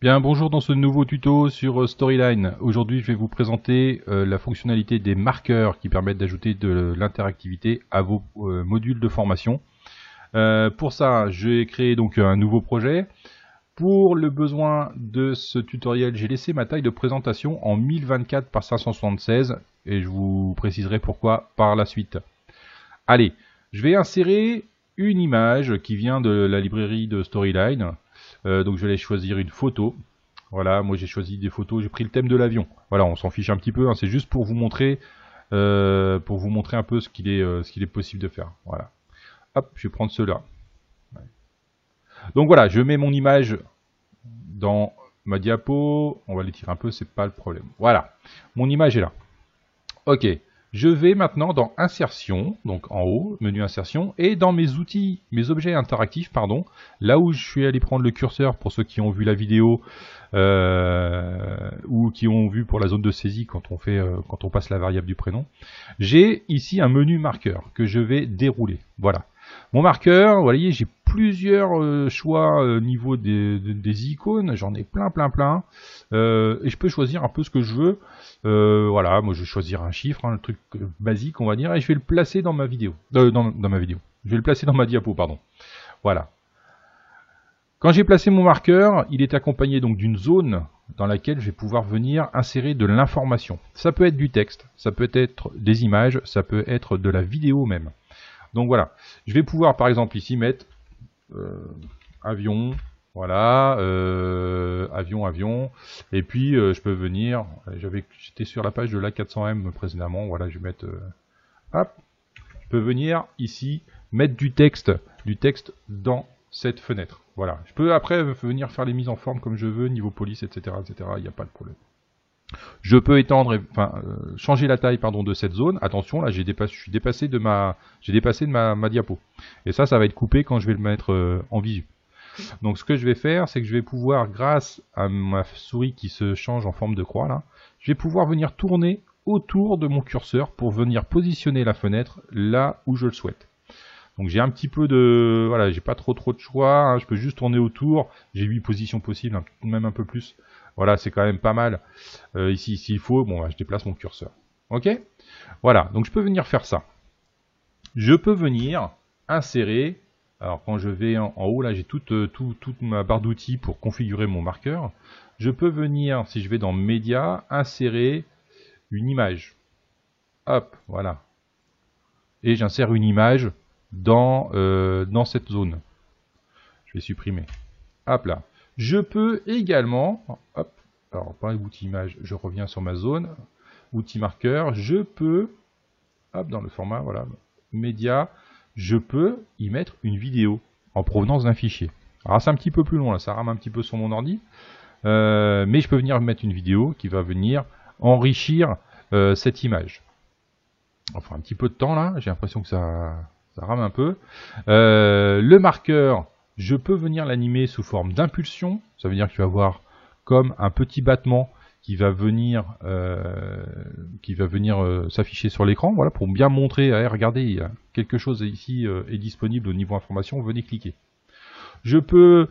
Bien, bonjour dans ce nouveau tuto sur Storyline. Aujourd'hui, je vais vous présenter la fonctionnalité des marqueurs qui permettent d'ajouter de l'interactivité à vos modules de formation. Pour ça, j'ai créé donc un nouveau projet. Pour le besoin de ce tutoriel, j'ai laissé ma taille de présentation en 1024 par 576 et je vous préciserai pourquoi par la suite. Allez, je vais insérer une image qui vient de la librairie de Storyline. Donc je vais choisir une photo. Voilà, moi j'ai choisi des photos, j'ai pris le thème de l'avion. Voilà, on s'en fiche un petit peu, hein, c'est juste pour vous montrer un peu ce qu'il est possible de faire. Voilà. Hop, je vais prendre ceux-là. Donc voilà, je mets mon image dans ma diapo. On va l'étirer un peu, c'est pas le problème. Voilà, mon image est là. Ok. Je vais maintenant dans Insertion, donc en haut, menu Insertion, et dans mes outils, mes objets interactifs, pardon, là où je suis allé prendre le curseur pour ceux qui ont vu la vidéo ou qui ont vu pour la zone de saisie quand on passe la variable du prénom, j'ai ici un menu marqueur que je vais dérouler. Voilà. Mon marqueur, vous voyez, j'ai plusieurs choix au niveau des icônes, j'en ai plein, et je peux choisir un peu ce que je veux. Voilà, moi je vais choisir un chiffre, hein, le truc basique on va dire, et je vais le placer dans ma vidéo. Dans ma vidéo. Je vais le placer dans ma diapo, pardon. Voilà. Quand j'ai placé mon marqueur, il est accompagné donc d'une zone dans laquelle je vais pouvoir venir insérer de l'information. Ça peut être du texte, ça peut être des images, ça peut être de la vidéo même. Donc voilà, je vais pouvoir par exemple ici mettre avion, voilà, avion, et puis je peux venir, j'étais sur la page de l'A400M précédemment, voilà, je vais mettre, hop, je peux venir ici mettre du texte dans cette fenêtre, voilà. Je peux après venir faire les mises en forme comme je veux, niveau police, etc., il n'y a pas de problème. Je peux étendre, changer la taille de cette zone. Attention, là, j'ai dépassé de ma diapo. Et ça va être coupé quand je vais le mettre en visu. Donc, ce que je vais faire, c'est que je vais pouvoir, grâce à ma souris qui se change en forme de croix, là, je vais pouvoir venir tourner autour de mon curseur pour venir positionner la fenêtre là où je le souhaite. Donc, j'ai un petit peu de, voilà, j'ai pas trop de choix. Hein, je peux juste tourner autour. J'ai 8 positions possibles, hein, même un peu plus. Voilà, c'est quand même pas mal. Ici, s'il faut, bon, je déplace mon curseur. Ok? Voilà, donc je peux venir faire ça. Je peux venir insérer. Alors, quand je vais en haut, là, j'ai toute ma barre d'outils pour configurer mon marqueur. Je peux venir, si je vais dans Médias, insérer une image. Hop, voilà. Et j'insère une image dans cette zone. Je vais supprimer. Hop là. Je peux également, hop, alors par outil image, je reviens sur ma zone, outil marqueur, je peux, hop, dans le format, voilà, média, je peux y mettre une vidéo en provenance d'un fichier. Alors c'est un petit peu plus long, là, ça rame un petit peu sur mon ordi, mais je peux venir mettre une vidéo qui va venir enrichir cette image. Enfin, un petit peu de temps là, j'ai l'impression que ça rame un peu. Le marqueur, je peux venir l'animer sous forme d'impulsion. Ça veut dire que tu vas voir comme un petit battement qui va venir s'afficher sur l'écran. Voilà, pour bien montrer, regardez, il y a quelque chose ici est disponible au niveau information, venez cliquer. Je peux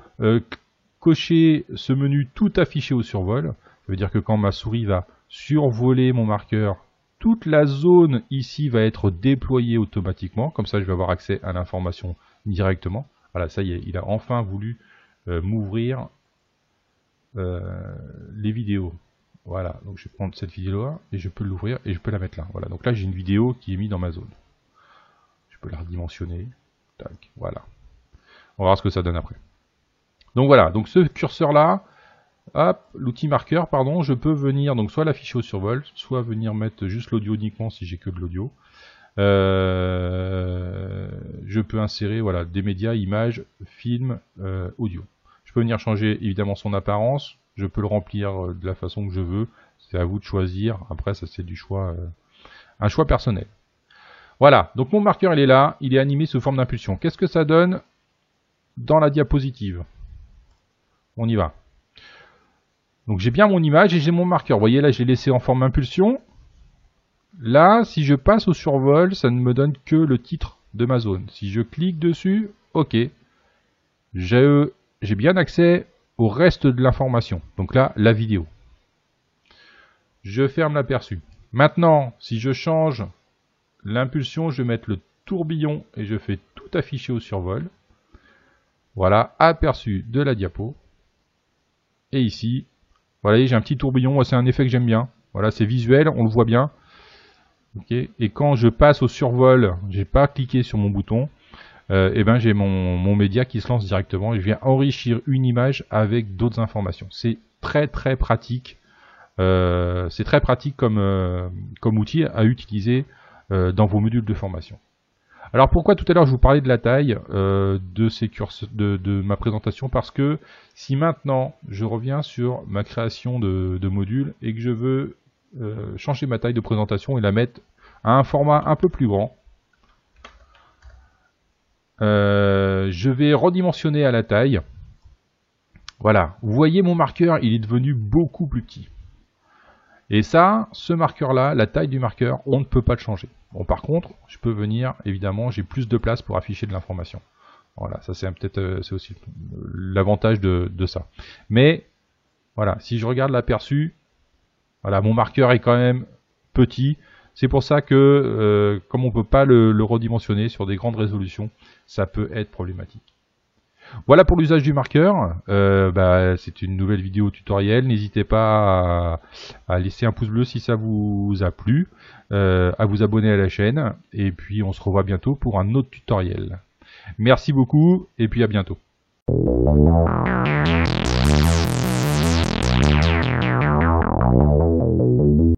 cocher ce menu tout affiché au survol. Ça veut dire que quand ma souris va survoler mon marqueur, toute la zone ici va être déployée automatiquement. Comme ça, je vais avoir accès à l'information directement. Voilà, ça y est, il a enfin voulu m'ouvrir les vidéos. Voilà, donc je vais prendre cette vidéo-là et je peux l'ouvrir et je peux la mettre là. Voilà, donc là j'ai une vidéo qui est mise dans ma zone. Je peux la redimensionner. Tac, voilà. On va voir ce que ça donne après. Donc voilà, donc ce curseur-là, hop, l'outil marqueur, pardon, je peux venir donc soit l'afficher au survol, soit venir mettre juste l'audio uniquement si j'ai que de l'audio. Je peux insérer voilà, des médias, images, films, audio. Je peux venir changer évidemment son apparence, je peux le remplir de la façon que je veux, c'est à vous de choisir, après ça c'est du choix, un choix personnel. Voilà, donc mon marqueur il est là, il est animé sous forme d'impulsion. Qu'est-ce que ça donne dans la diapositive? On y va. Donc j'ai bien mon image et j'ai mon marqueur. Vous voyez là, je l'ai laissé en forme impulsion. Là, si je passe au survol, ça ne me donne que le titre de ma zone. Si je clique dessus, ok, j'ai bien accès au reste de l'information. Donc là, la vidéo. Je ferme l'aperçu. Maintenant, si je change l'impulsion, je vais mettre le tourbillon et je fais tout afficher au survol. Voilà, aperçu de la diapo. Et ici, voilà, j'ai un petit tourbillon, c'est un effet que j'aime bien. Voilà, c'est visuel, on le voit bien. Okay. Et quand je passe au survol, j'ai pas cliqué sur mon bouton, et ben j'ai mon média qui se lance directement et je viens enrichir une image avec d'autres informations. C'est très pratique. C'est très pratique comme outil à utiliser dans vos modules de formation. Alors pourquoi tout à l'heure je vous parlais de la taille de ma présentation? Parce que si maintenant je reviens sur ma création de modules et que je veux changer ma taille de présentation et la mettre à un format un peu plus grand, je vais redimensionner à la taille. Voilà, vous voyez mon marqueur, il est devenu beaucoup plus petit. Et ça, ce marqueur-là, la taille du marqueur, on ne peut pas le changer. Bon, par contre, je peux venir, évidemment, j'ai plus de place pour afficher de l'information. Voilà, ça c'est peut-être, c'est aussi l'avantage de ça. Mais, voilà, si je regarde l'aperçu, voilà, mon marqueur est quand même petit. C'est pour ça que, comme on ne peut pas le redimensionner sur des grandes résolutions, ça peut être problématique. Voilà pour l'usage du marqueur. C'est une nouvelle vidéo tutoriel. N'hésitez pas à laisser un pouce bleu si ça vous a plu, à vous abonner à la chaîne, et puis on se revoit bientôt pour un autre tutoriel. Merci beaucoup, et puis à bientôt.